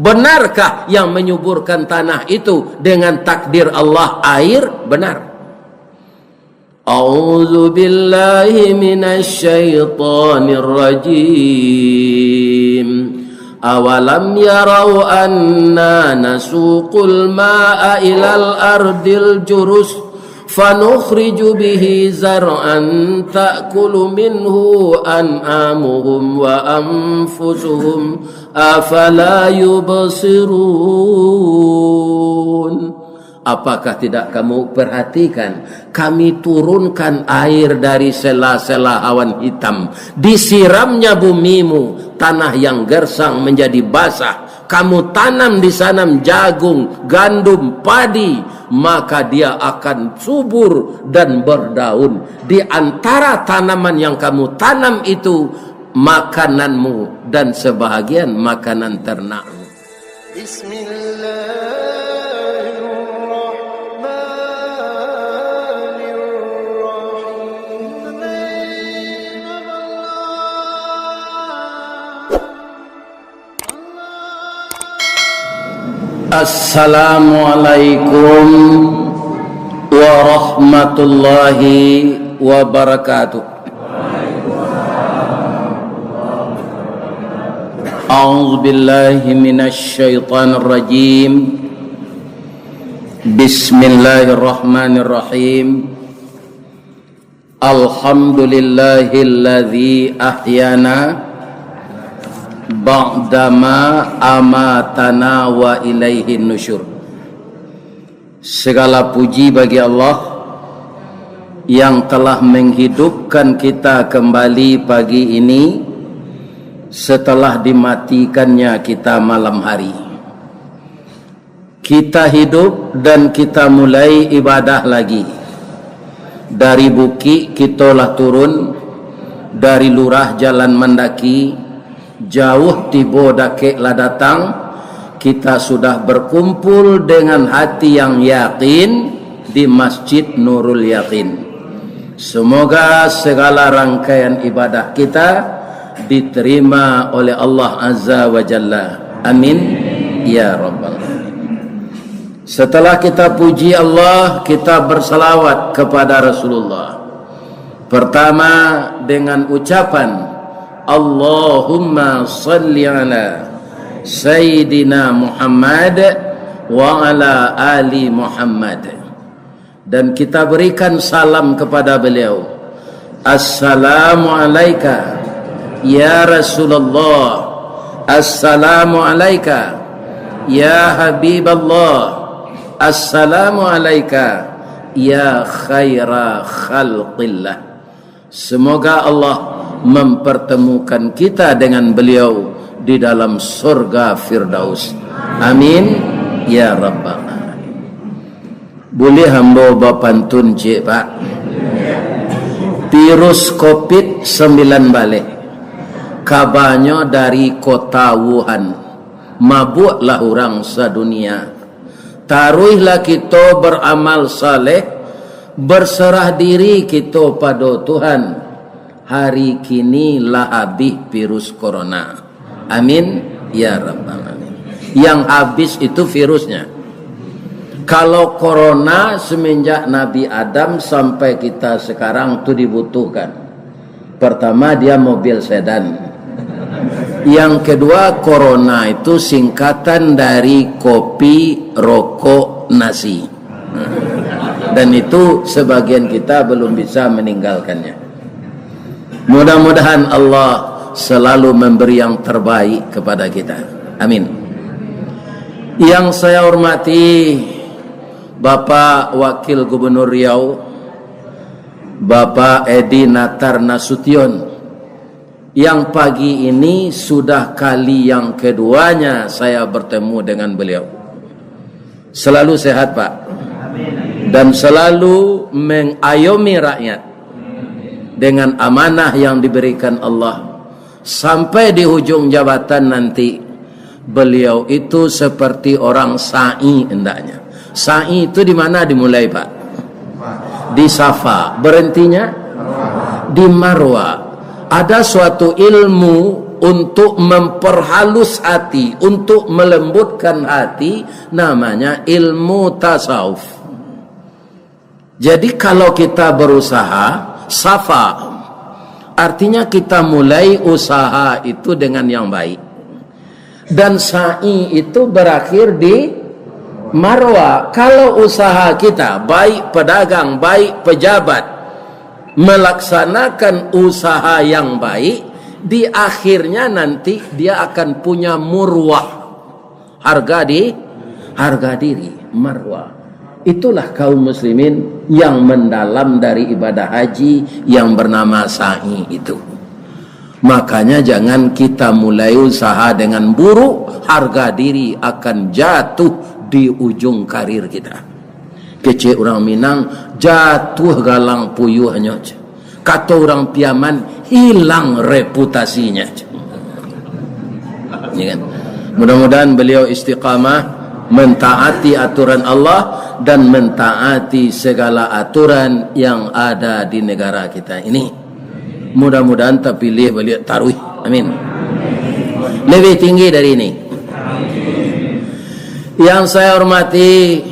Benarkah yang menyuburkan tanah itu dengan takdir Allah air? Benar. A'udzu billahi minasy syaithanir rajim. Awalam yarau anna nasuqul ma'a ilal ardil jurus fanukhriju bihi zar'an ta'kulu minhu an'amuhum wa anfusuhum afala yubsirun. Apakah tidak kamu perhatikan, kami turunkan air dari sela-sela awan hitam, disiramnya bumimu, tanah yang gersang menjadi basah, kamu tanam di sana jagung, gandum, padi, maka dia akan subur dan berdaun. Di antara tanaman yang kamu tanam itu makananmu dan sebahagian makanan ternakmu. Bismillah. Assalamualaikum warahmatullahi wabarakatuh. A'udzu billahi minasy syaithanir rajim. Bismillahirrahmanirrahim. Alhamdulillahilladzi ahyana ba'dama amatana wa ilaihin nusyur. Segala puji bagi Allah yang telah menghidupkan kita kembali pagi ini setelah dimatikannya kita malam hari. Kita hidup dan kita mulai ibadah lagi. Dari bukit kita lah turun, dari lurah jalan mendaki, jauh tiba dakek lah datang, kita sudah berkumpul dengan hati yang yakin di Masjid Nurul Yakin. Semoga segala rangkaian ibadah kita diterima oleh Allah Azza wa Jalla. Amin ya rabbal alamin. Setelah kita puji Allah, kita bersalawat kepada Rasulullah. Pertama dengan ucapan Allahumma salli ala Sayyidina Muhammad wa ala ali Muhammad. Dan kita berikan salam kepada beliau. Assalamu alayka ya Rasulullah. Assalamu alayka ya Habiballah. Assalamu alayka ya khaira khalqillah. Semoga Allah mempertemukan kita dengan beliau di dalam surga Firdaus. Amin ya rabbal alamin. Boleh hamba bapantun cik Pak? Virus COVID-19 balik kabarnya dari kota Wuhan. Mabuklah orang sedunia. Taruhlah kita beramal saleh, berserah diri kita pada Tuhan. Hari kini lah habis virus corona. Amin ya rabbal alamin. Yang habis itu virusnya. Kalau corona semenjak Nabi Adam sampai kita sekarang itu dibutuhkan. Pertama dia mobil sedan. Yang kedua corona itu singkatan dari kopi, rokok, nasi. Dan itu sebagian kita belum bisa meninggalkannya. Mudah-mudahan Allah selalu memberi yang terbaik kepada kita. Amin. Yang saya hormati Bapak Wakil Gubernur Riau, Bapak Edi Natar Nasution, yang pagi ini sudah kali yang keduanya saya bertemu dengan beliau. Selalu sehat Pak, dan selalu mengayomi rakyat dengan amanah yang diberikan Allah. Sampai di hujung jabatan nanti beliau itu seperti orang sa'i hendaknya. Sa'i itu di mana dimulai Pak? Di Safa. Berhentinya di Marwa. Ada suatu ilmu untuk memperhalus hati, untuk melembutkan hati, namanya ilmu tasawuf. Jadi kalau kita berusaha, safa, artinya kita mulai usaha itu dengan yang baik. Dan sa'i itu berakhir di marwah. Kalau usaha kita, baik pedagang, baik pejabat, melaksanakan usaha yang baik, di akhirnya nanti dia akan punya murwah, harga diri, marwah. Itulah kaum muslimin yang mendalam dari ibadah haji yang bernama sa'i itu. Makanya jangan kita mulai usaha dengan buruk, harga diri akan jatuh di ujung karir kita. Kecil orang Minang, jatuh galang puyuhnya. Kata orang Piaman, hilang reputasinya. Ya kan? Mudah-mudahan beliau istiqamah mentaati aturan Allah dan mentaati segala aturan yang ada di negara kita ini. Mudah-mudahan terpilih beliau taruh. Amin. Lebih tinggi dari ini. Yang saya hormati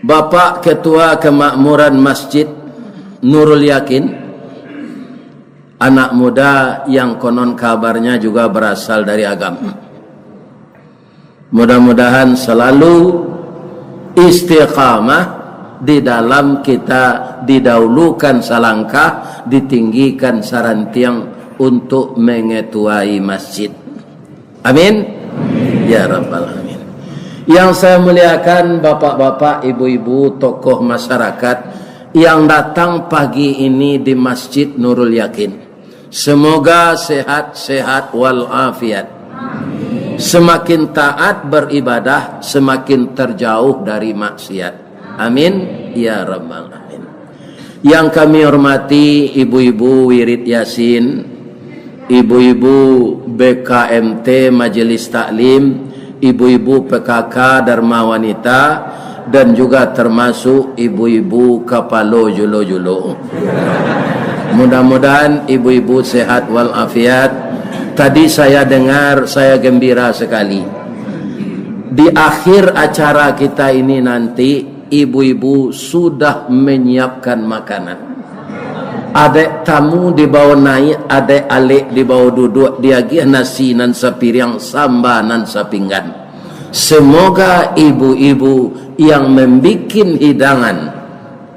Bapak Ketua Kemakmuran Masjid Nurul Yakin, anak muda yang konon kabarnya juga berasal dari agama. Mudah-mudahan selalu istiqamah di dalam kita didahulukan salangkah, ditinggikan sarantiang untuk mengetuai masjid. Amin. Ya Rabbal Alamin. Yang saya muliakan bapak-bapak, ibu-ibu, tokoh masyarakat yang datang pagi ini di Masjid Nurul Yakin. Semoga sehat-sehat walafiat. Semakin taat beribadah, semakin terjauh dari maksiat. Amin. Ya Rabbal Alamin. Yang kami hormati ibu-ibu Wirid Yasin, ibu-ibu BKMT Majelis Taklim, ibu-ibu PKK Dharma Wanita, dan juga termasuk ibu-ibu kapalo julo-julo. Mudah-mudahan ibu-ibu sehat walafiat. Tadi saya dengar, saya gembira sekali. Di akhir acara kita ini nanti, ibu-ibu sudah menyiapkan makanan. Adek tamu dibawa naik, adek alik dibawa duduk, dia gih nasi nan sepiring, samba nan sepinggan. Semoga ibu-ibu yang membikin hidangan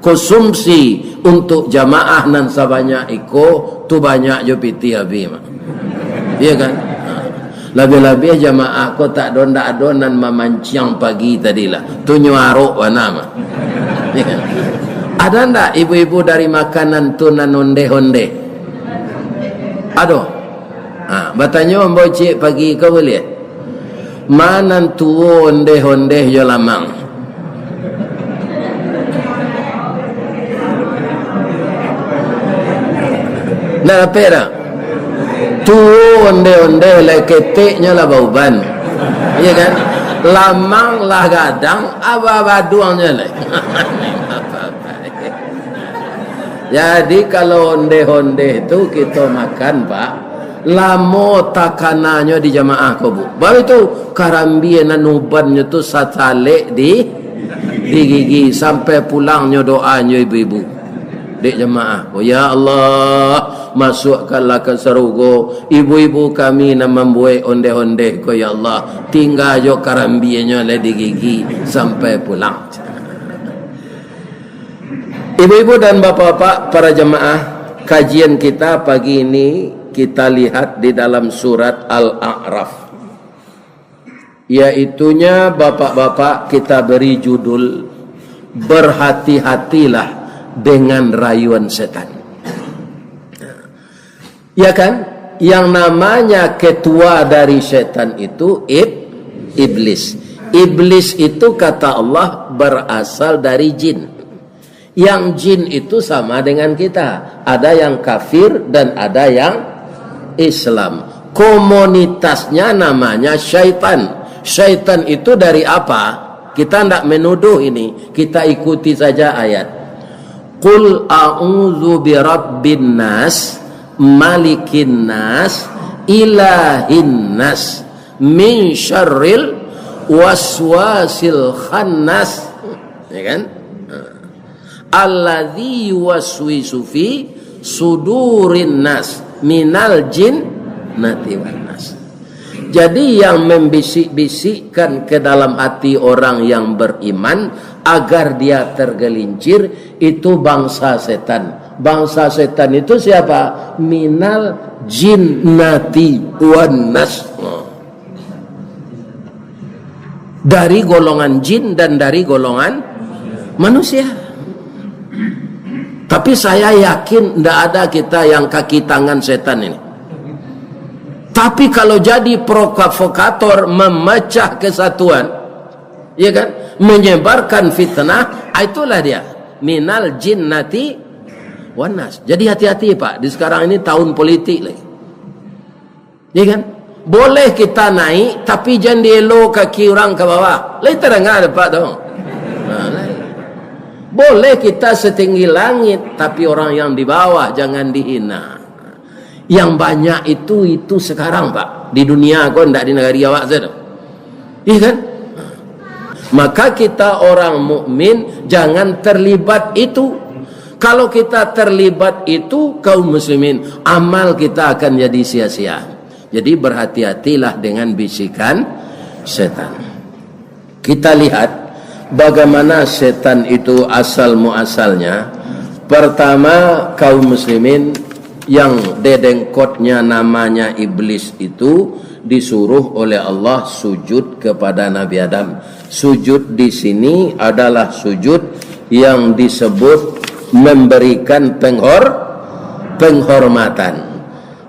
konsumsi untuk jamaah nan sebanyak iko tu banyak jo piti abi mak. Iya kan? Lebih-lebih jamaah ko tak donda-adonan mamancing pagi tadilah. Tu nyuarok wana mah. Iya kan? Ada ndak ibu-ibu dari makanan tu nan onde-onde? Aduh. Batanya ombo cik pagi kau boleh? Manan tuo onde-onde yo lamang. Nah pera tuo onde-onde le keteknya lah bauban. Iya kan? Lamang lah gadang aba-aba duangnya le. Jadi kalau onde-onde itu kita makan pak, lamo takanannya di jamaah ko bu. Baru itu karambian nubannya tu satale di gigi sampai pulangnya doanya ibu-ibu di jamaah. Oh ya Allah, masukkanlah ke surga ibu-ibu kami yang membuat onde-onde ko ya Allah. Tinggal jo karambiannya le di gigi sampai pulang. Ibu-ibu dan bapak-bapak para jemaah, kajian kita pagi ini kita lihat di dalam surat Al-A'raf. Yaitunya bapak-bapak kita beri judul berhati-hatilah dengan rayuan setan. Ya kan? Yang namanya ketua dari setan itu iblis. Iblis itu kata Allah berasal dari jin. Yang jin itu sama dengan kita. Ada yang kafir dan ada yang Islam. Komunitasnya namanya syaitan. Syaitan itu dari apa? Kita tidak menuduh ini. Kita ikuti saja ayat. Qul a'udzu birabbin nas, malikin nas, ilahin nas min syarril waswasil khannas, ya kan? Alladzi yuwaswisu fi sudurin nas minal jinnati wan nas. Jadi yang membisik-bisikkan ke dalam hati orang yang beriman agar dia tergelincir itu bangsa setan. Bangsa setan itu siapa? Minal jinnati wan nas. Dari golongan jin dan dari golongan manusia. Tapi saya yakin tidak ada kita yang kaki tangan setan ini. Tapi kalau jadi provokator memecah kesatuan, ya kan, menyebarkan fitnah, itulah dia minal jinnati wan nas. Jadi hati-hati Pak, di sekarang ini tahun politik lagi, ya kan. Boleh kita naik, tapi jangan dielo kaki orang ke bawah. Lain terengah Pak dong. Boleh kita setinggi langit, tapi orang yang di bawah jangan dihina. Yang banyak itu sekarang Pak di dunia, kok tidak di negara awak saja, iya kan? Maka kita orang mukmin jangan terlibat itu. Kalau kita terlibat itu, kaum muslimin, amal kita akan jadi sia-sia. Jadi berhati-hatilah dengan bisikan setan. Kita lihat bagaimana setan itu asal muasalnya. Pertama, kaum muslimin, yang dedengkotnya namanya iblis itu disuruh oleh Allah sujud kepada Nabi Adam. Sujud di sini adalah sujud yang disebut memberikan penghormatan.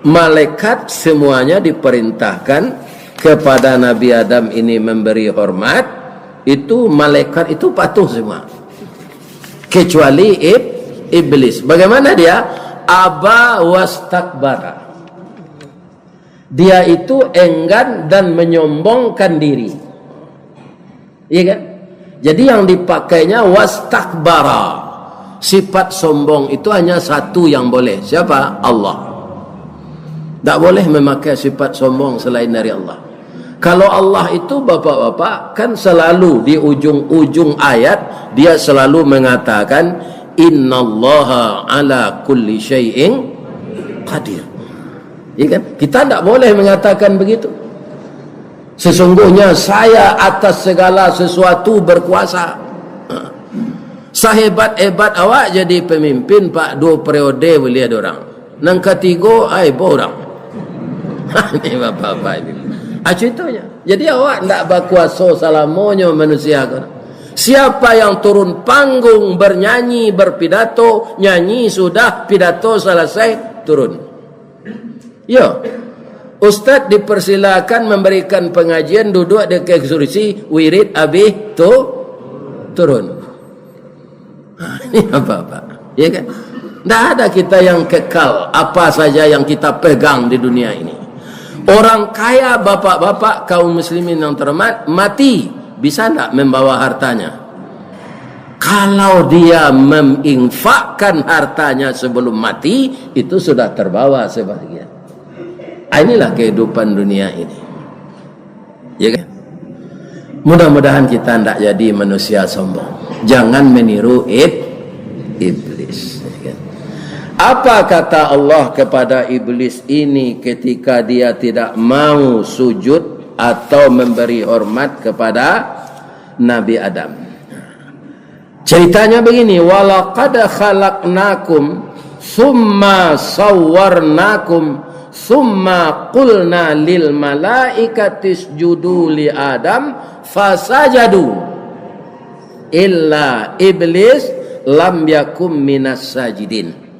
Malaikat semuanya diperintahkan kepada Nabi Adam ini memberi hormat. Itu malaikat itu patuh semua, kecuali iblis. Bagaimana dia? Aba wastakbara. Dia itu enggan dan menyombongkan diri, iya kan? Jadi yang dipakainya wastakbara. Sifat sombong itu hanya satu yang boleh. Siapa? Allah. Tak boleh memakai sifat sombong selain dari Allah. Kalau Allah itu bapak-bapak kan selalu di ujung-ujung ayat dia selalu mengatakan innallaha ala kulli syai'in qadir. Ya kan? Kita tidak boleh mengatakan begitu. Sesungguhnya saya atas segala sesuatu berkuasa. Sehebat-hebat awak jadi pemimpin Pak 2 periode boleh ada orang. Nang ketiga ai borang. Ini bapak-bapak ini. Contohnya. Jadi awak tidak berkuasa selamanya manusia kan. Siapa yang turun panggung bernyanyi, berpidato, nyanyi sudah, pidato selesai, turun. Ya. Ustaz dipersilakan memberikan pengajian, duduk dekat kursi, wirid habis turun. Ini apa-apa. Ya kan? Tidak ada kita yang kekal apa saja yang kita pegang di dunia ini. Orang kaya bapak-bapak kaum muslimin yang terhormat mati, bisa tidak membawa hartanya? Kalau dia menginfakkan hartanya sebelum mati, itu sudah terbawa sebagian. Inilah kehidupan dunia ini, ya kan? Mudah-mudahan kita tidak jadi manusia sombong. Jangan meniru iblis. Apa kata Allah kepada iblis ini ketika dia tidak mau sujud atau memberi hormat kepada Nabi Adam? Ceritanya begini, walaqad khalaqnakum thumma sawwarnakum thumma qulna lil malaikati isjudu li Adam fasajadu illa iblis lam yakum minas sajidin.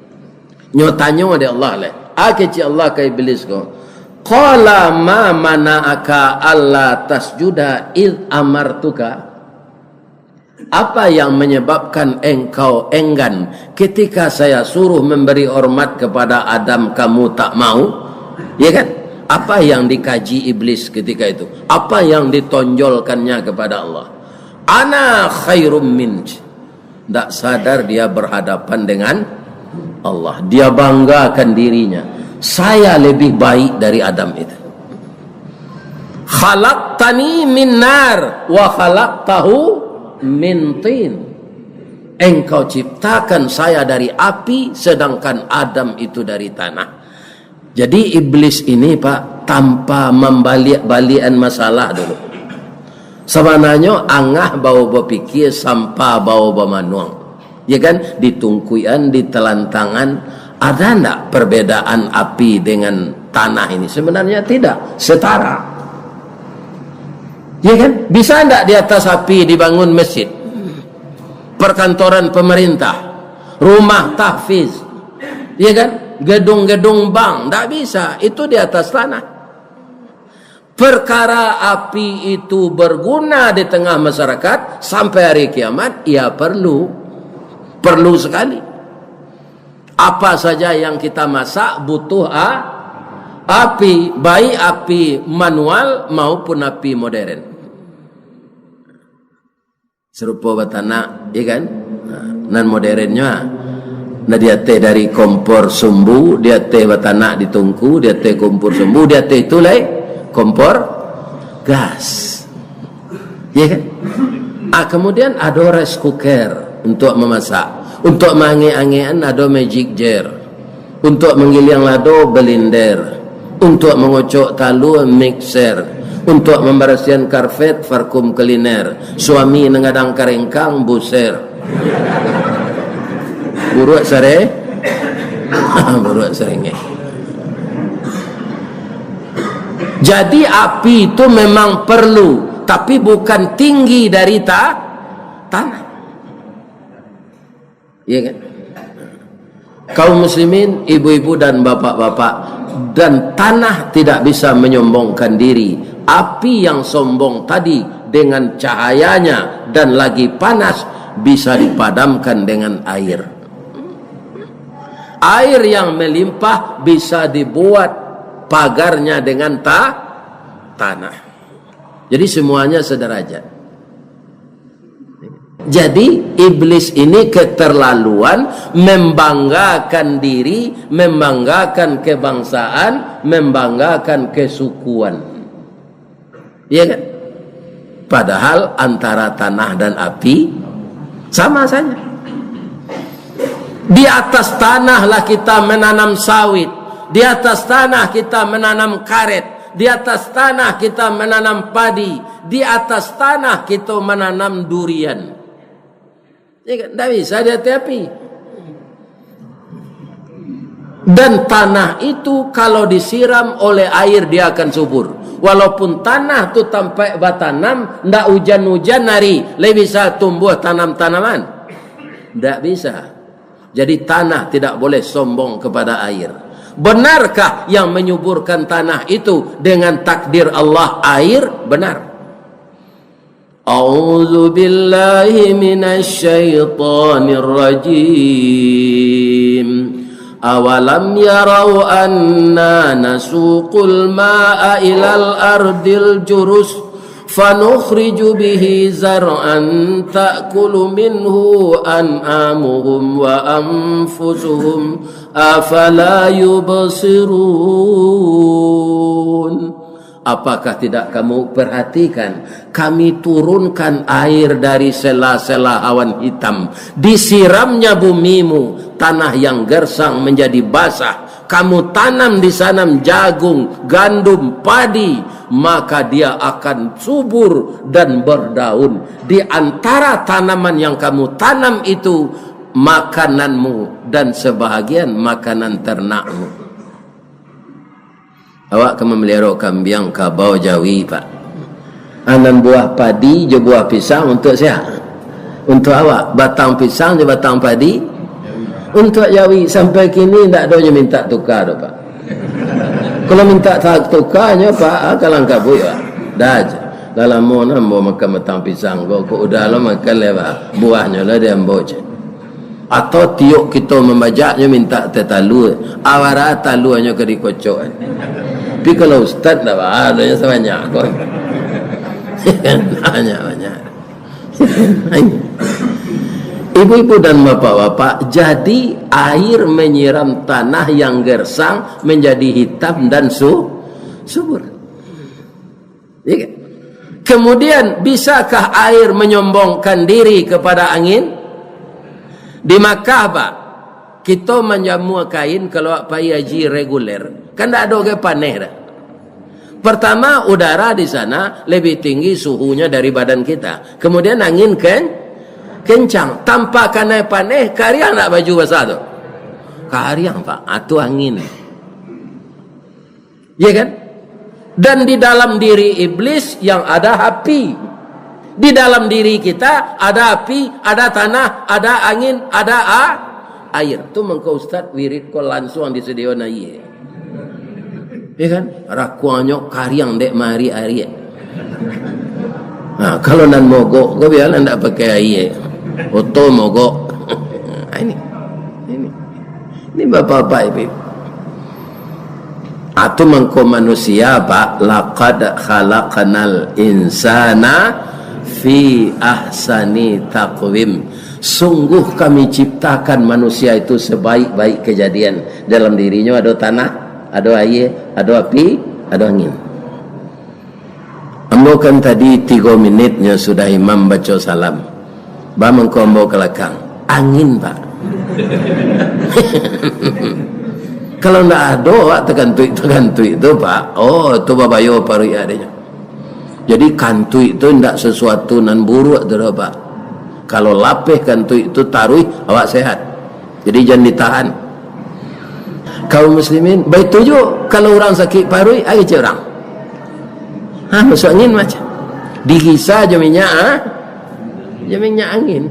Nyotanya oleh Allah lah. Akeci Allah ke iblis ko. Qala ma mana'aka alla tasjuda id amartuka. Apa yang menyebabkan engkau enggan ketika saya suruh memberi hormat kepada Adam kamu tak mau? Ya kan? Apa yang dikaji iblis ketika itu? Apa yang ditonjolkannya kepada Allah? Ana khairum minj. Tak sadar dia berhadapan dengan Allah. Dia banggakan dirinya. saya lebih baik dari Adam itu. Khalaqtani min nar wa khalaqtahu min tin. Engkau ciptakan saya dari api, sedangkan Adam itu dari tanah. Jadi iblis ini Pak, tanpa membalik-balikan masalah dulu. Sebenarnya angah bawa berpikir sampah bawa bermanuang. Ya kan? Ditungkuian, ditelantangan. Ada enggak perbedaan api dengan tanah ini? Sebenarnya tidak, setara. Ya kan? Bisa enggak di atas api dibangun masjid, perkantoran pemerintah, rumah tahfiz, ya kan? Gedung-gedung bank? Enggak bisa, itu di atas tanah. Perkara api itu berguna di tengah masyarakat sampai hari kiamat, ya perlu sekali. Apa saja yang kita masak butuh api, baik api manual maupun api modern. Serupa batana, ya kan? Nan modernnya, nah dia teh dari kompor sumbu, dia teh batana ditungku, dia teh kompor sumbu, dia teh itu kompor gas, ya kan? Kemudian ada rice cooker untuk memasak, untuk mangi-angian ada magic jar, untuk menggiling lado blender, untuk mengocok talu mixer, untuk membersihkan karpet vakum cleaner, suami nengadang karengkang buser, buruk sare buruk serenge. Jadi api itu memang perlu, tapi bukan tinggi dari tanah. Iya kan? Kaum muslimin, ibu-ibu dan bapak-bapak, dan tanah tidak bisa menyombongkan diri. Api yang sombong tadi dengan cahayanya dan lagi panas bisa dipadamkan dengan air. Air yang melimpah bisa dibuat pagarnya dengan tanah. Jadi semuanya sederajat. Jadi iblis ini keterlaluan membanggakan diri, membanggakan kebangsaan, membanggakan kesukuan. Iya kan? Padahal antara tanah dan api sama saja. Di atas tanahlah kita menanam sawit. Di atas tanah kita menanam karet. Di atas tanah kita menanam padi. Di atas tanah kita menanam durian. Tidak bisa di atas api. Dan tanah itu kalau disiram oleh air dia akan subur. Walaupun tanah itu tanpa batanam, tidak hujan-hujan hari, lebih bisa tumbuh tanam-tanaman. Tidak bisa. Jadi tanah tidak boleh sombong kepada air. Benarkah yang menyuburkan tanah itu dengan takdir Allah air? Benar. A'udzu billahi minasy syaithanir rajim. Awalam yarau anna nasuqul ma'a ilal ardil jurus fanukhriju bihi zar'an ta'kulu minhu an'amuhum wa anfusuhum afala yubsirun. Apakah tidak kamu perhatikan, kami turunkan air dari sela-sela awan hitam, disiramnya bumimu, tanah yang gersang menjadi basah, kamu tanam di sana jagung, gandum, padi, maka dia akan subur dan berdaun. Di antara tanaman yang kamu tanam itu makananmu dan sebahagian makanan ternakmu. Awak akan memelihara kambing kabau jawi pak. Anan buah padi je buah pisang untuk siapa? Untuk awak. Batang pisang je batang padi untuk jawi. Sampai kini tak ada je minta tukar tu pak. Kalau minta tukarnya pak kalang kabut pak. Dah je. Dalam mana ambo makan batang pisang kau udah lah makan lewat buahnya lah dia ambo je. Atau tiuk kita membajaknya minta tetalu. Awara talu hanya ke dikocok. Tapi kalau ustaz tak adanya sebanyak kau. Hanya banyak. Ibu-ibu dan bapak-bapak, jadi air menyiram tanah yang gersang menjadi hitam dan subur. Ya. Kemudian bisakah air menyombongkan diri kepada angin? Di Makkah Pak, kita menjamu kain kalau pakai haji reguler, kan tak ada ke paneh dah. Pertama, udara di sana lebih tinggi suhunya dari badan kita. Kemudian angin kencang, tanpa kena paneh, kariang tak baju basah tu? Kariang Pak, itu angin. Ya kan? Dan di dalam diri iblis yang ada api. Di dalam diri kita ada api, ada tanah, ada angin, ada air. Tu mengkau Ustaz wirid ko langsung disediakan air. Ya kan? Rakuanyo kariang dek mari air. Nah, kalau nan mogok, kau biar anda pakai air. Oto mogok. Ini bapak-bapak ibu. Atau mengko manusia Pak, laqad khalaqnal insana fi ahsani taqwim. Sungguh kami ciptakan manusia itu sebaik-baik kejadian. Dalam dirinya ada tanah, ada air, ada api, ada angin. Ambo kan tadi 3 menitnya sudah imam baca salam. Ba mengkombo ke belakang. Angin Pak. Kalau ndak ada terkantui itu Pak. Oh, itu babayo paru adanya. Jadi kantui itu ndak sesuatu nan buruk tu Pak. Kalau lapeh kantui itu tarui awak sehat. Jadi jangan ditahan. Kaum muslimin baik tujuh kalau orang sakit paru ai je orang. Masuk angin macam. Dihisah je minyak je minyak angin.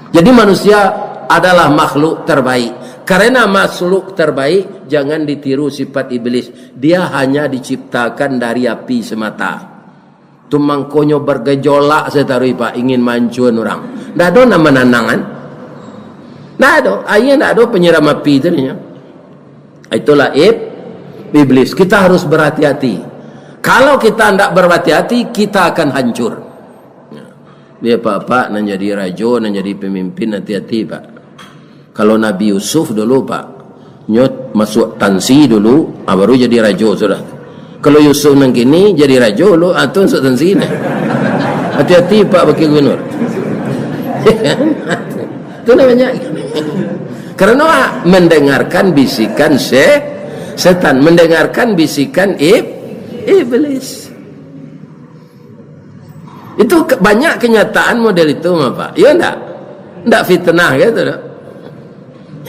Jadi manusia adalah makhluk terbaik. Karena makhluk terbaik, jangan ditiru sifat iblis. Dia hanya diciptakan dari api semata. Tumangkonyo bergejolak setarui Pak, ingin mancun orang. Tidak ada nama nanangan. Tidak ada. Ayah tidak ada penyiram api itu. Itulah iblis. Kita harus berhati-hati. Kalau kita tidak berhati-hati, kita akan hancur. Dia Pak, nak jadi raja, nak jadi pemimpin, hati-hati Pak. Kalau Nabi Yusuf dulu Pak, nyot masuk tansi dulu, baru jadi raja sudah. Kalau Yusuf nang kini jadi raja dulu, atau masuk tansi ni. Hati-hati Pak bagi gubernur. Itu namanya. Karena mendengarkan bisikan setan, mendengarkan bisikan iblis. Itu banyak kenyataan model itu Pak. Ya enggak? Enggak fitnah gitu dah.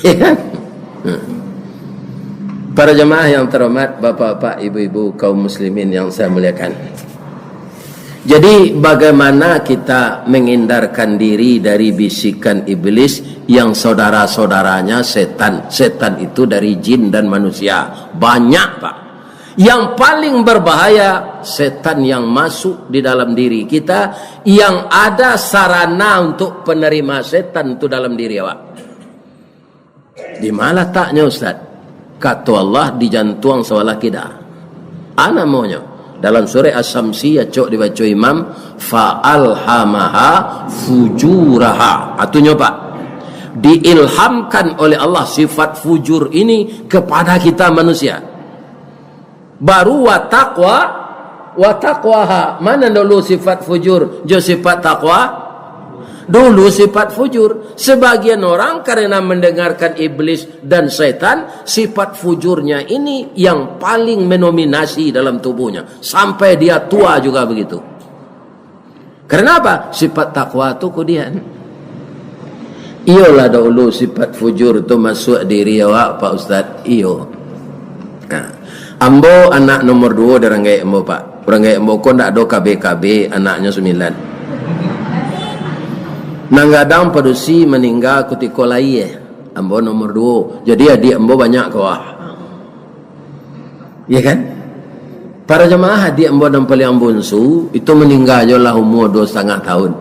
Ya kan? Para jemaah yang terhormat, bapak-bapak, ibu-ibu, kaum muslimin yang saya muliakan. Jadi bagaimana kita menghindarkan diri dari bisikan iblis yang saudara-saudaranya setan. Setan itu dari jin dan manusia. Banyak Pak. Yang paling berbahaya setan yang masuk di dalam diri kita, yang ada sarana untuk penerima setan itu dalam diri awak. Di mana taknya Ustaz? Kata Allah di jantung sewalah kita. Ana maunya dalam surah As-Samsiyah cok dibaca imam, fa'alhamaha fujuraha. Atunya Pak, diilhamkan oleh Allah sifat fujur ini kepada kita manusia. Baru wataqwaha. Mana dulu sifat fujur? Jo sifat taqwa. Dulu sifat fujur. Sebagian orang karena mendengarkan iblis dan setan, sifat fujurnya ini yang paling mendominasi dalam tubuhnya. Sampai dia tua juga begitu. Karena apa? Sifat takwa itu kemudian. Iyalah dahulu sifat fujur itu masuk diri awak Pak Ustaz. Iyo. Nah, ambo anak nomor 2 dari Ranggai Ambo Pak. Ranggai Ambo kok ndak ada KB anaknya 9. Nanggadang padusi meninggal ketika lahir. Ambo nomor 2. Jadi adik ambo banyak kawah. Ya kan? Para jemaah adik ambo dan paling bungsu itu meninggal lah umur 2,5 tahun.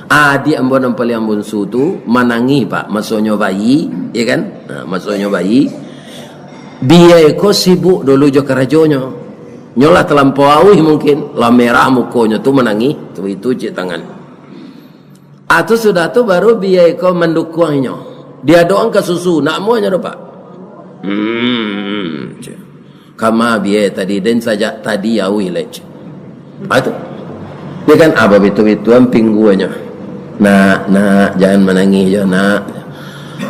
Adik ambo dan paling bungsu tu menangi Pak, masuknya bayi, ya kan? Nah, masuknya bayi. Dia eko sibuk dulu jo kerajonya. Nyolah terlampau mungkin, lah merah mukonya tu menangi, tu itu cik tangan. Atau sudah tu baru biaya kau mendukungnya. Dia doang ke susu, nak muanya dah pak. Kama biaya tadi dan saja tadi yawi lech. Itu dia kan apa betul-betul pingguannya. Nak jangan menangis ya nak.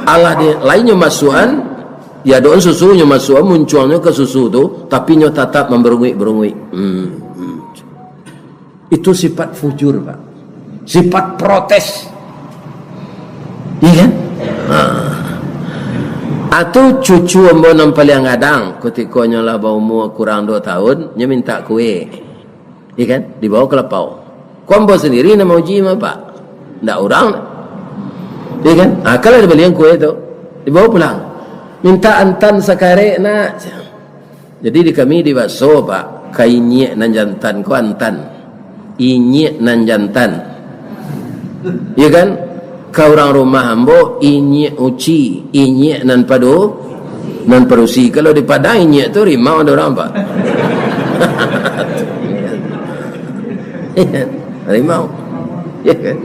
Allah dia lainnya masukan, ya doang susunya masukan munculnya ke susu tu, tapi nyo tetap memberungui-berungui. Itu sifat fujur pak, sifat protes, iya kan? Atau cucu ambo nam paling ngadang ketika nyola bau umur kurang 2 tahun nyo minta kue, iya kan? Dibawa ke lepau. Kombo sendiri nama uji mah pak, ndak orang, iya kan? Kalau dia beli yang kue tu dibawa pulang, minta antan sakare nak. Jadi di kami di baso pak, kainye nan jantan ko antan. Inyek nan jantan, ya kan? Kau orang rumah ambo inyek uci, inyek nan padu, nan perusi. Kalau di Padang inyek tu rimau ada orang pak. Rimau, ya kan?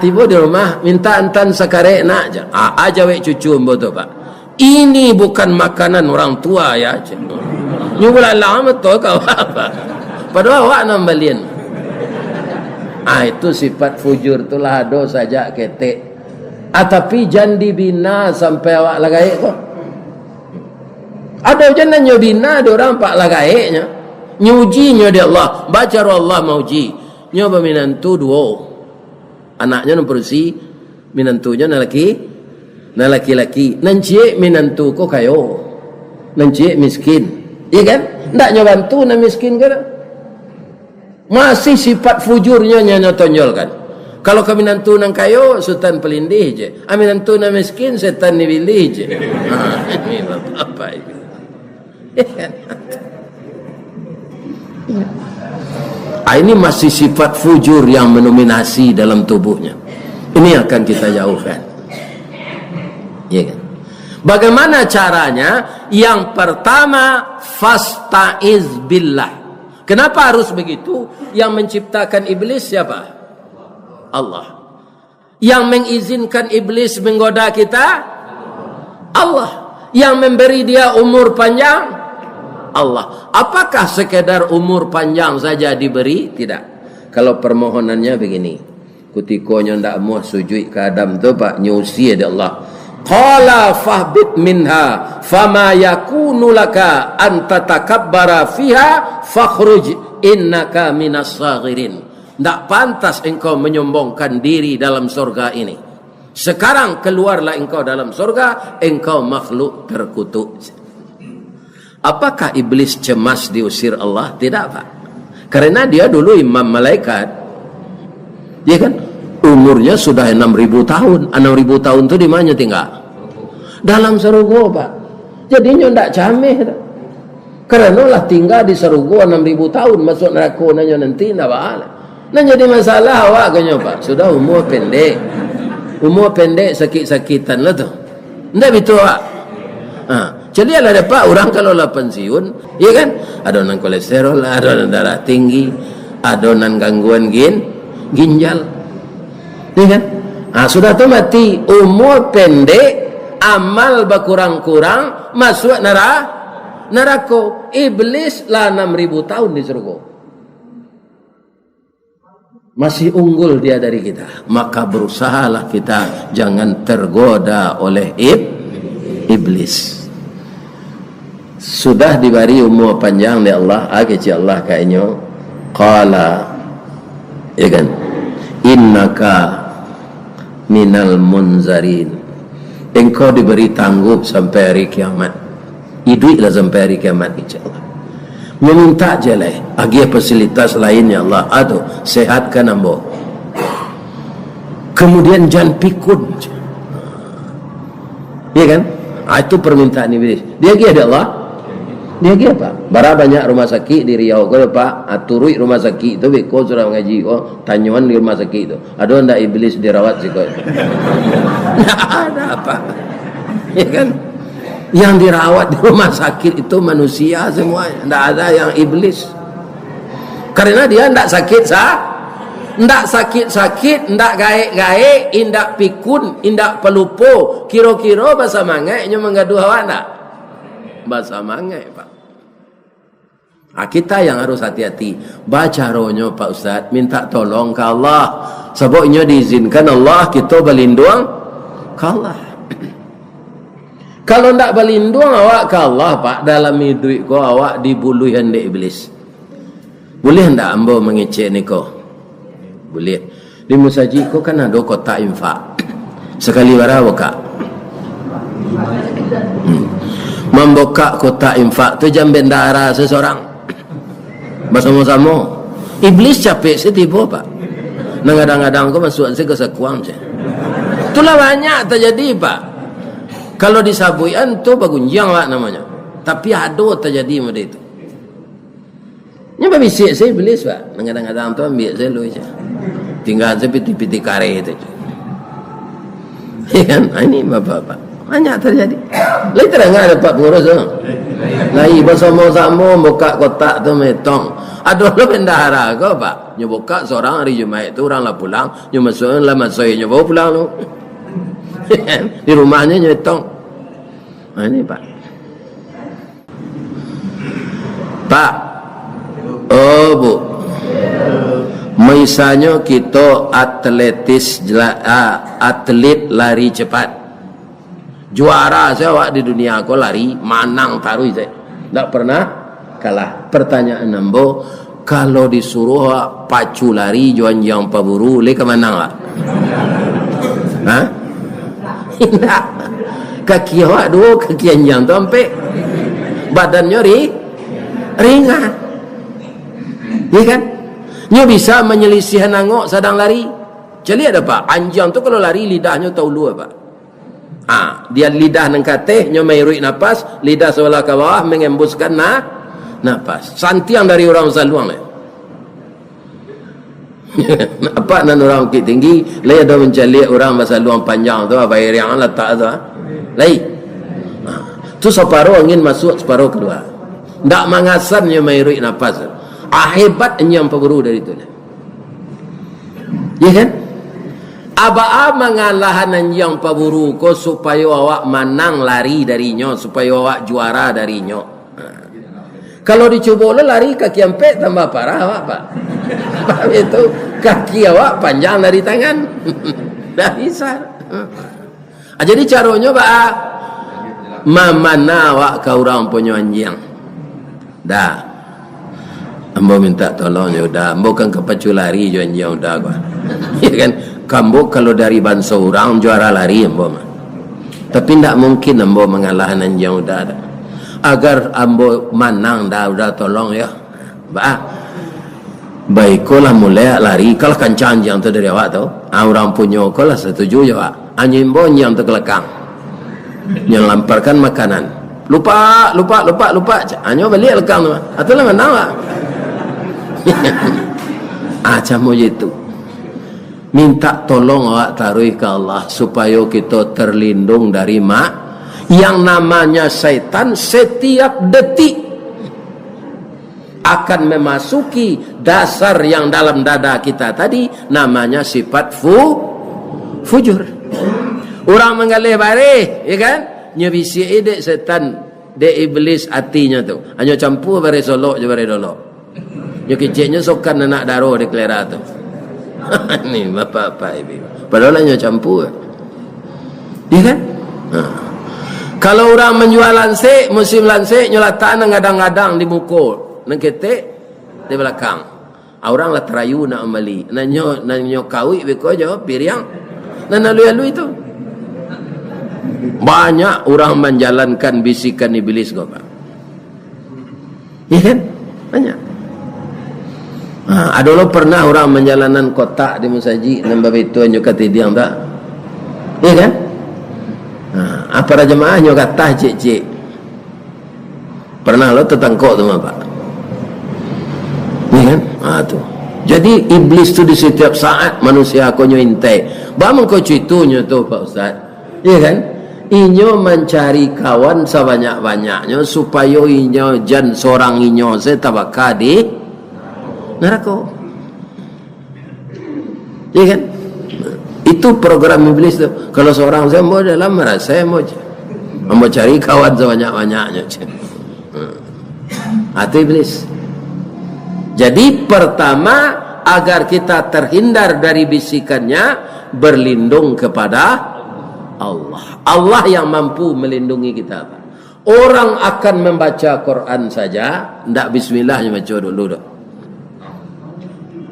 Tiba di rumah minta antan sakare nak je. Aja wek cucu ambo tu pak. Ini bukan makanan orang tua ya. Nyubul Allah betul kau apa? Padahal awak nak belian. Itu sifat fujur itulah ado saja ketek. Tapi jangan dibina sampai awak lagai kok. Ada jangan nyo bina ada orang pak lagainya. Nyuji nyo dia Allah. Baca Allah mauji. Nyo berminantu 2. Anaknya nemperusi minantunya na laki-laki. Nancie minantu ko kayo. Nancie miskin. Iya kan? Ndak nyo bantu na miskin kan? Masih sifat fujurnya nyo tonjolkan. Kalau kami nantu nang kayo sultan pelindih je. Amin nantu nang miskin setan ni pilih je. Ini apa ini? Ini masih sifat fujur yang mendominasi dalam tubuhnya. Ini akan kita jauhkan. Ya kan? Bagaimana caranya? Yang pertama, fasta'iz billah. Kenapa harus begitu? Yang menciptakan iblis siapa? Allah. Yang mengizinkan iblis menggoda kita? Allah. Yang memberi dia umur panjang? Allah. Apakah sekedar umur panjang saja diberi? Tidak. Kalau permohonannya begini. Kutikonya ndak mau sujud ke Adam tu pak nyusi ada Allah. Qala fahbit minha fama yakunu laka an tatakabbara fiha fakhruj innaka minas saghirin. Tidak pantas engkau menyombongkan diri dalam surga ini. Sekarang keluarlah engkau dalam surga, engkau makhluk terkutuk. Apakah iblis cemas diusir Allah? Tidak pak. Karena dia dulu imam malaikat. Dia kan umurnya sudah 6.000 tahun. 6.000 tahun itu di mana tinggal? Dalam Sarugo pak. Jadinya tidak cameh. Karena lah tinggal di Sarugo 6.000 tahun. Masuk neraka nanya nanti tidak bahala. Nah jadi masalah awak kanya pak. Sudah umur pendek. Umur pendek sakit-sakitan lah tu. Tidak betul pak. Jadi ada pak orang kalau lah pensiun. Ya kan? Adonan kolesterol, adonan darah tinggi, adonan gangguan ginjal. Ya kan? Sudah tu mati umur pendek, amal berkurang-kurang, masuk neraka. Iblis lah 6.000 tahun di surga. Masih unggul dia dari kita. Maka berusahalah kita jangan tergoda oleh iblis. Sudah diberi umur panjang oleh Allah, kecil Allah kayaknya. Qala, ya kan? Innaka minal munzarin. Engkau diberi tangguh sampai hari kiamat. Hiduplah sampai hari kiamat insyaAllah. Meminta je lah. Agi fasilitas lainnya Allah. Aduh, sehatkan ambo. Kemudian jangan pikun. Ya kan? Itu permintaan iblis. Dia lagi ada Allah. Dia lagi apa? Bara banyak rumah sakit di Riau. Kalau pak, turui rumah sakit itu. Kau sudah mengaji. Tanyuan di rumah sakit itu. Ada ndak iblis dirawat sih kau? Tidak ada apa. Ya kan? Yang dirawat di rumah sakit itu manusia semuanya. Tidak ada yang iblis. Karena dia tidak sakit ndak sakit-sakit, ndak gaek-gaek, indak pikun, indak pelupo. Kira-kira bahasa mangainya menggaduh awak ndak? Bahasa mangai, Pak. Kita yang harus hati-hati. Baca rohnya Pak Ustaz, minta tolong ke Allah. Sebabnya diizinkan Allah kita berlindung ke Allah. Kalau ndak berlindung awak ke Allah, Pak, dalam hidup ko awak dibului hendak iblis. Boleh ndak ambo mengecek ni ko? Boleh. Di Musaji ko kan ada kotak infak. Sekali berapa Kak? Membuka kotak infak tu jam bendara seseorang. Bersama-sama. Iblis capek setipu Pak. Kadang-kadang ko masuk ke sekuang je. Itulah banyak terjadi Pak. Kalau disabuian tu bagunjang lah namanya. Tapi ada terjadi macam itu. Nyampe bisik saya iblis Pak. Kadang-kadang tu ambil saya lu je. Tinggal saya piti-piti kare itu je. Kan? Ini bapak-bapak. Banyak terjadi. Lain terang ada Pak Pengurus tu. Lai bersama-sama buka kotak tu metong. Ada lo bendahara kau Pak. Nyo buka seorang hari Jumaat tu orang lah pulang. Nyo masuk lah masuk nyo bawa pulang tu. Di rumahnya nyo metong. Ini Pak. Pak. Oh Bu. Misalnya kita atlet lari cepat. Juara saya awak di dunia aku lari manang taruh saya. Tak pernah kalah. Pertanyaan nambo, kalau disuruh awak pacu lari juan yang paburu, le ke mana awak? Hah? Tidak. Kaki awak dua, kaki anjang tu sampai badannya ringan. Ya kan? Nyo bisa menyelisih nangok sedang lari. Jadi ada Pak, anjang tu kalau lari lidahnya tahu lu Pak. Dia lidah nang kateh nyo meruik napas, lidah sebelah ke bawah mengembuskan napas. Santiang dari orang saluang le. Apa nan orang bukit tinggi, le ada mencari orang saluang panjang tu apa air yang letak tu. Lai. Tu separuh angin masuk, separuh keluar. Ndak mangasan nyo meruik napas. Hebat enyam peburu dari itu. Ya kan? Aba mengalahan yang peburu ko supaya awak menang lari darinya, supaya awak juara darinya. Kalau dicoba lari kaki empek tambah parah awak Pak. Sebab itu kaki awak panjang dari tangan. Dah bisa. Jadi caranya Pak, mamana awak ke orang punya anjing. Dah. Ambo minta tolong ya udah, ambo kan kepacu lari juan yang udah gua. Ya kan, kambo kalau dari bangsa orang juara lari ambo mah. Tapi tidak mungkin ambo mengalahkan yang udah ada. Agar ambo menang dah udah tolong ya. Baiklah mulai lari kalau kencang yang tu dari awak tu. Orang punya kau lah setuju ya Pak. Anjing bon yang terkelakang. Yang lamparkan makanan. Lupa. Hanya balik lekang tu. Atulah menang Pak. Macam itu. Minta tolong awak taruh ke Allah supaya kita terlindung dari yang namanya syaitan. Setiap detik akan memasuki dasar yang dalam dada kita tadi, namanya sifat fujur. Orang menggalih bareh, ya kan? Nyebisi ide setan de iblis hatinya tu. Hanya campur bare solok je bare dolok. Yo keciknya sokan anak daro di kelera tu. Ni bapak-bapak ibu. Padahal hanya campur. Iya kan? Kalau orang menjual lansik, musim lansik nyolatan ngadang-ngadang di muka, nang ketek di belakang. Orang lah terayu nak amali. Nanyo kawi beko jo piriang. Nan lalu itu. Banyak orang menjalankan bisikan iblis kau Pak. Iya kan? Banyak. Ada lo pernah orang menjalankan kotak di Musaji nambah itu anyo katidiang tak? Iya kan? Apa jemaah anyo kata cik-cik. Pernah lo tertangkok tu Pak? Iya kan? Tu. Jadi iblis tu di setiap saat manusia aku nyo intai. Bang kau cuitunya tu Pak Ustaz. Iya kan? Inyo mencari kawan sebanyak-banyaknya supaya inyo jan seorang inyo setabaka di neraka. Ya kan? Itu program iblis tu. Kalau seorang saya mau dalam marah, saya mau cari kawan sebanyak-banyaknya. Itu iblis. Jadi pertama, agar kita terhindar dari bisikannya, berlindung kepada Allah. Allah yang mampu melindungi kita. Orang akan membaca Quran saja, tidak bismillahnya baca dulu.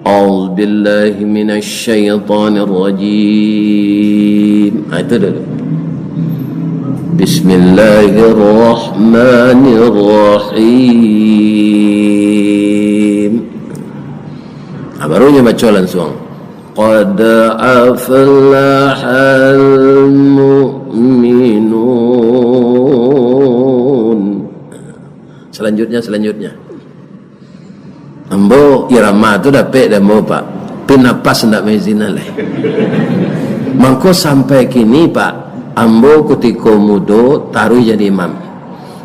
A'udzu billahi minasy syaithanir rajim. Itu dulu. Bismillahirrahmanirrahim. Barunya baca langsung. Qad aflahal mu'minun. Selanjutnya. Ambo irama tu dapat dah mau pak. Pinapas ndak mezina lah. Mangko sampai kini pak, ambo ketika muda taruh jadi imam.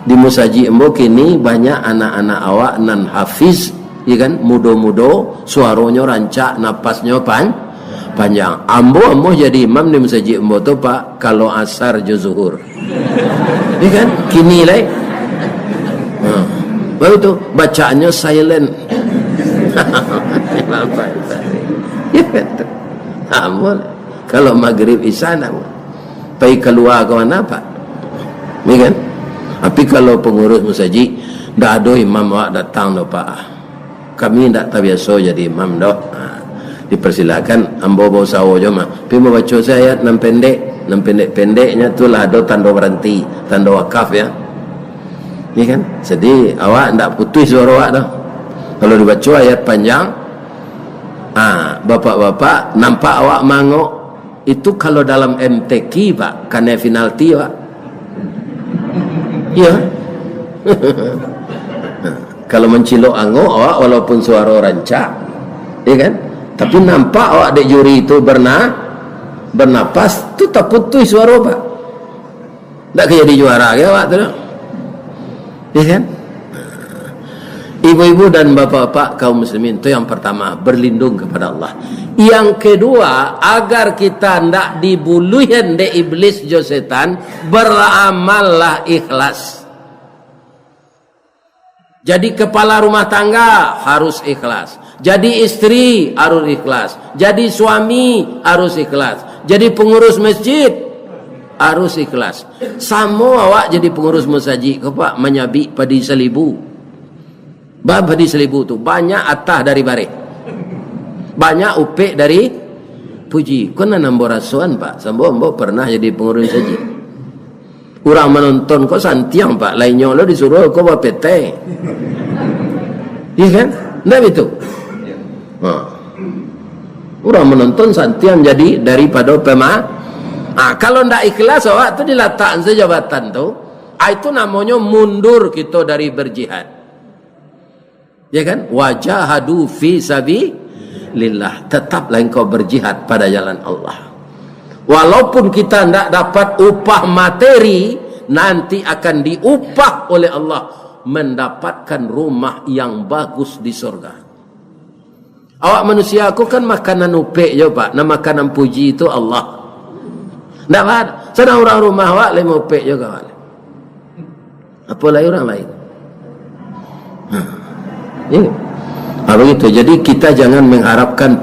Di musaji ambo kini banyak anak-anak awak nan hafiz, ya kan, muda-muda, suaranya rancak, napasnya panjang. Ambo jadi imam di musaji ambo tu pak, kalau asar je zuhur. Ya kan, kini lah. Baru tu bacaannya silent. Ya kan? Ambo kalau maghrib isya nak pergi keluar ke mana pak? Ya kan? Tapi kalau pengurus musaji, dah ada imam awak datang dah pak. Kami tak terbiasa jadi imam dah. Dipersilakan ambo bawa sawo je mah. Tapi mau baca saya ayat 6 pendeknya tu lah ada tanda berhenti, tanda wakaf ya. Ni kan? Jadi awak tak putus suara awak dah. Kalau dibaca ayat panjang, bapak-bapak nampak awak mangok, itu kalau dalam MTQ pak, kena penalti pak. Ya. Kalau mencilok angok awak walaupun suara rancak, ya kan? Tapi nampak awak dek juri itu bernapas, tu tak putus suara pak. Tak jadi juara ke awak tu? Ya kan? Ibu-ibu dan bapak-bapak kaum muslimin, itu yang pertama, berlindung kepada Allah. Yang kedua, agar kita tidak dibuluhin de iblis jo setan, beramallah ikhlas. Jadi kepala rumah tangga harus ikhlas, jadi istri harus ikhlas, jadi suami harus ikhlas, jadi pengurus masjid harus ikhlas. Sama awak jadi pengurus masjid ke pak, menyabi padi seribu. Bab hadis seribu tu banyak atah dari bare, banyak upik dari puji. Kau nak nambah rasuan pak, sambo pernah jadi pengurus saji. Orang menonton kau santiang pak, lainnya lo disuruh kau bawa PT. Iya kan? Tidak itu. Orang menonton santiang jadi daripada kalau ndak ikhlas awak tu diletakkan sejabatan tu, itu namanya mundur kita dari berjihad. Ya kan? Wajahadu fi sabilillah. Tetaplah engkau berjihad pada jalan Allah. Walaupun kita tidak dapat upah materi, nanti akan diupah oleh Allah mendapatkan rumah yang bagus di surga. Awak manusia aku kan makanan upek je pak. Nah makanan puji itu Allah. Tak ada. Sana orang rumah awak lima upek juga. Apalagi orang lain. Ya. Begitu. Jadi kita jangan mengharapkan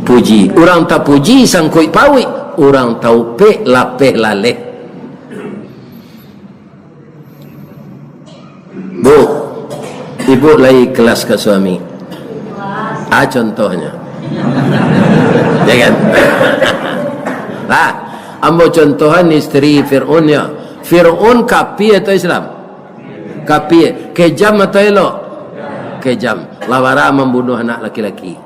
puji. Orang tak puji sangkui pawi, orang tahu pe lapeh laleh. Bu, ibu lagi kelas ke suami. Contohnya. Ya kan? Ambo contohan istri Fir'aun ya. Fir'aun kapi atau Islam? Kapi. Kejam atau elok? Kejam. Lawara membunuh anak laki-laki.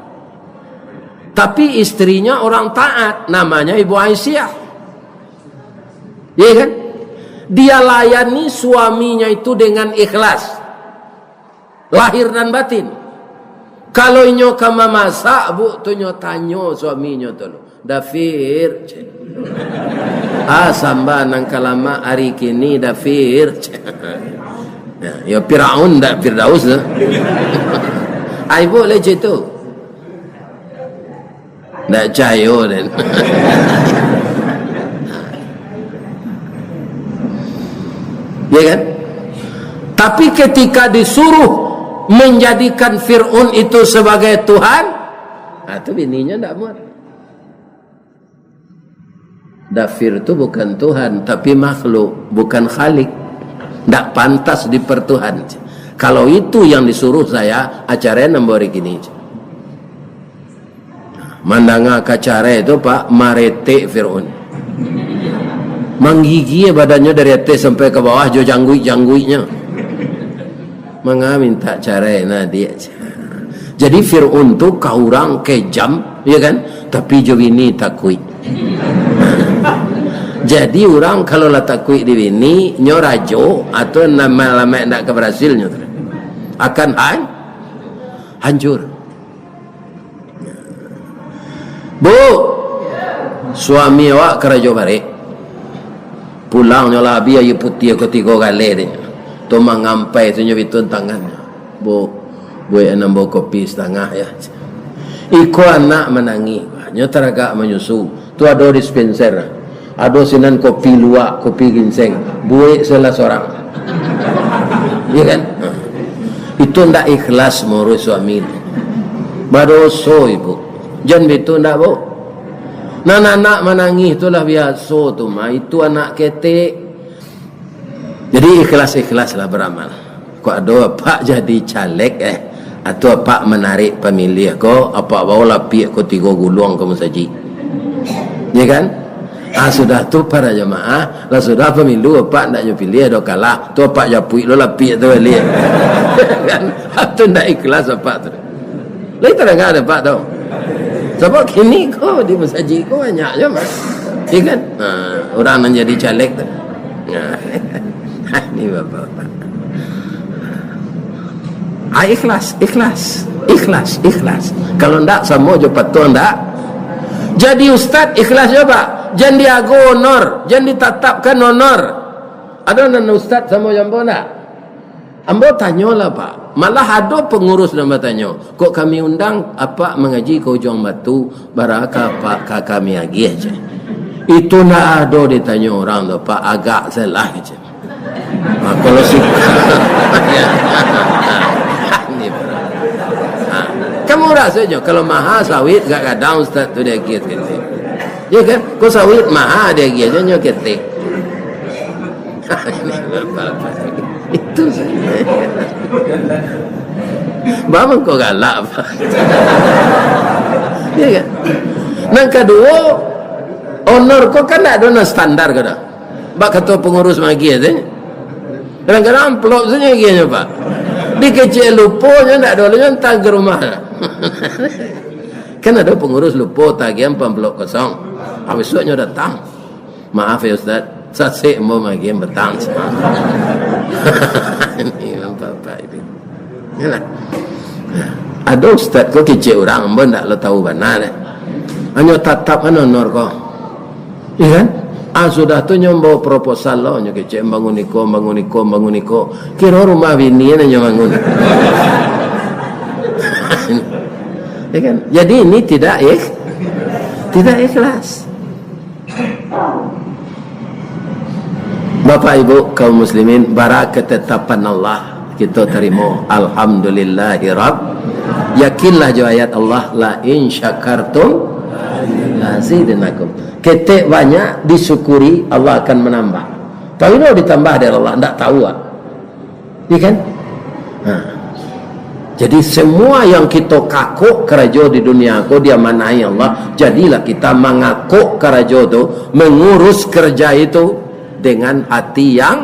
Tapi istrinya orang taat, namanya Ibu Aisyah. Ya kan? Dia layani suaminya itu dengan ikhlas, lahir dan batin. Kalau inyo kama masak bu, tu nyo tanyo suaminya tu lo. Dafir. Samba nang kalama hari kini dafir. Ya Firaun dak Firdaus dah. Ai boleh je tu. ndak cayo dan. Ya kan? Tapi ketika disuruh menjadikan Fir'aun itu sebagai Tuhan, itu bininya ndak muat. Dafir itu bukan Tuhan, tapi makhluk, bukan Khalik. Ndak pantas dipertuhan. Kalau itu yang disuruh saya, acaranya nembori gini. Mandanga kacara itu Pak, marete Fir'aun. Menggigi badannya dari atas sampai ke bawah, jo janggui-jangguinya. Minta cara dia. Jadi Fir'aun tu kaurang kejam, ya kan? Tapi jo ini takui. Jadi orang kalau lah takui di bini nyorajo atau nama-nama nak keberhasilnya akan hancur. Bu, suami awak kerajo balik. Pulang nyola biar ye putih ko 3 kali dia. Tu mengampai tu nyebitun tangannya. Bu enam kopi setengah ya. Iko anak menangi. Nyotaraga menyusu. Tu ada dispenser. Ada sinan kopi luak, kopi ginseng. Buik salah seorang. Ya kan? Itu ndak ikhlas mengurus suami. Badoso ibu. Jangan itu ndak bu. Anak menangis itulah biasa tu mah. Itu anak ketik. Jadi ikhlas-ikhlas lah beramal. Kok ada pak jadi caleg atau pak menarik pemilih ko apa bawa lapi ko 3 gulung ke masjid. Ya kan? Sudah tu para jemaah lah sudah pemilu pak ndak pilih ada kalah tu pak japui lo lapi tu balik. Kan? Itu ndak ikhlas apa tu. Lai terang ada pak tau. Sebab kini kau di masjid kau banyak je mas. Ya kan? Orang menjadi caleg tu. Ini bapak-bapak. Ikhlas. Kalau ndak sama je patuh ndak. Jadi ustaz ikhlas je pak. Jangan diago honor, jangan ditetapkan honor. Ada nana ustaz sama jambo ndak? Ambo tanyalah pak. Malah ada pengurus nama tanya, kok kami undang apa mengaji ke Ujung Batu, barakah pak kami lagi aja. Itu nak ada ditanya orang tu pak, agak salah aja. Kalau suka kamu rasanya kalau maha sawit gak kadang ustaz tu dia gitu. Ya kan? Kau sawit maha dia gitu aja nyoketik. Itu Bang kau galak apa? Ya kan? Yang kedua, honor kau kan tak ada standar kau dah. Bak kata pengurus magi aja. Kadang-kadang amplop saja gini pak. Dikecil lupa, tak ada lagi tang ke rumah. Kan ada pengurus lupa tagihan amplop kosong. Habis itu datang. Maaf ya Ustaz, saya mau magi betang. Ini bapak ini. Yalah. Ada ustaz kau kecil orang, mbak tak lo tahu benar. Hanya tatap honor kau. Iya kan? Sudah tu nyombo proposal lo, nyo kecil bangun niko. Kira rumah bini nyo bangun. Ya kan? Jadi ini tidak ikhlas. Bapak Ibu kaum muslimin, barak ketetapan Allah kita terima, alhamdulillahi rabb. Yakinlah jo ayat Allah, la in syakartum lazidnakum. Ketik banyak disyukuri Allah akan menambah. Tapi kalau ditambah dari Allah ndak tahu ya kan? Jadi semua yang kita kakuk kerajo di dunia ko dia manai Allah, jadilah kita mengakuk kerajo tu, mengurus kerja itu dengan hati yang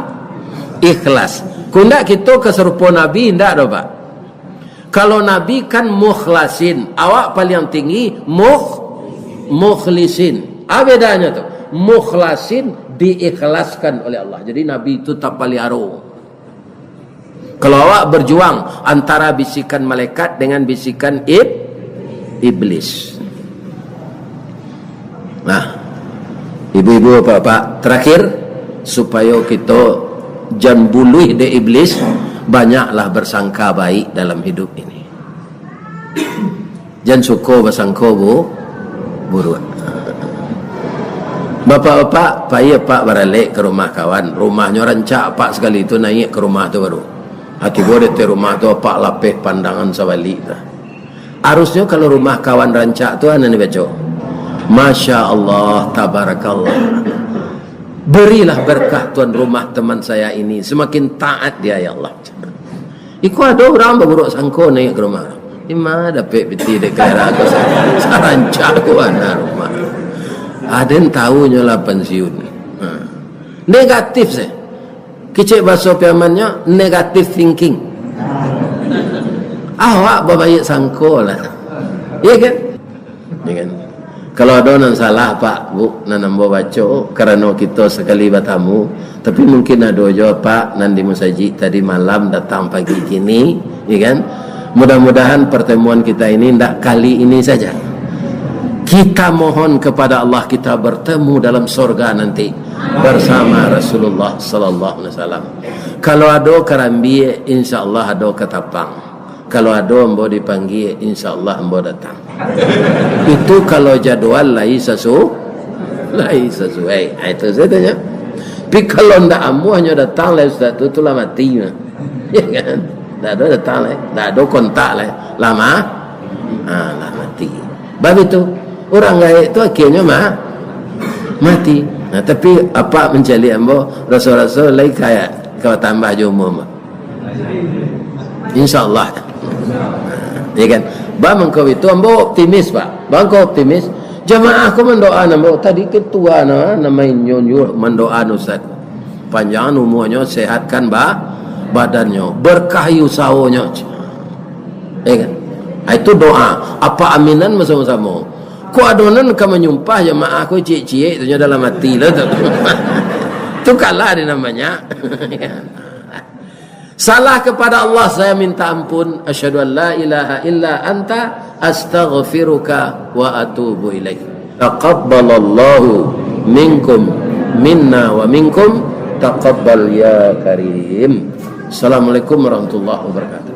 ikhlas. Kundak kita keserupa Nabi ndak ada pak. Kalau Nabi kan mukhlasin, awak paling tinggi mukhlisin. Apa bedanya tu? Mukhlasin diikhlaskan oleh Allah. Jadi Nabi itu tak paliaro. Kalau awak berjuang antara bisikan malaikat dengan bisikan iblis. Nah, ibu-ibu bapak, terakhir supaya kita jangan buluh de iblis, banyaklah bersangka baik dalam hidup ini. Jangan suka bersangka buruk. Bapak-bapak, payah pak beralik ke rumah kawan. Rumahnya rancak pak sekali itu naik ke rumah tu baru. Hati boleh tu rumah tu pak lapih pandangan sabalik dah. Harusnya kalau rumah kawan rancak tu anda ni baca. Masya Allah, tabarakallah. Berilah berkah tuan rumah teman saya ini. Semakin taat dia ya Allah. Iku ada orang berburuk sangko naik ke rumah. Ima dapat peti dekat aku sarancak ku ana rumah. Ada yang tahunya lah pensiun. Negatif saya. Kecik bahasa piamannya negative thinking. Awak berbaik sangko lah. Iya kan? Iya kan? Kalau ada yang salah pak bu nanam baca kerana kita sekali bertamu, tapi mungkin ada juga pak nanti musajid tadi malam datang pagi gini, ya kan? Mudah-mudahan pertemuan kita ini tidak kali ini saja. Kita mohon kepada Allah kita bertemu dalam surga nanti bersama Rasulullah sallallahu alaihi wasallam. Kalau ada kerambi, insya-Allah ada ketapang. Kalau ada ambo dipanggil, insya-Allah ambo datang. Itu kalau jadwal lain sesuai. Itu saya tanya. Tapi kalau ndak ambo hanya datang lah ustaz tu lah mati. Ya kan? Tak ada datang lah, tak ada kontak lah. Lama, lah mati. Bab itu orang gaib tu akhirnya mati. Nah, tapi apa mencari ambo rasul-rasul lain kaya kau tambah jumum. Insya-Allah. Ya kan? Bang kau itu ambo optimis pak. Bang kau optimis. Jamaah aku mendoa ambo tadi ketua namanya nyonyo mendoa ustaz. Panjang umurnya, sehatkan badannya, berkahi usahanya. Ya kan? Itu doa. Apa aminan bersama-sama. Ku adonan ka menyumpah jamaah aku cik-cik itu dalam hati lah tu. Tu kalah dia namanya. Salah kepada Allah saya minta ampun. Asyhadu an la ilaha illa anta astaghfiruka wa atubu ilaik. Taqabbalallahu minkum minna wa minkum taqabbal ya karim. Assalamualaikum warahmatullahi wabarakatuh.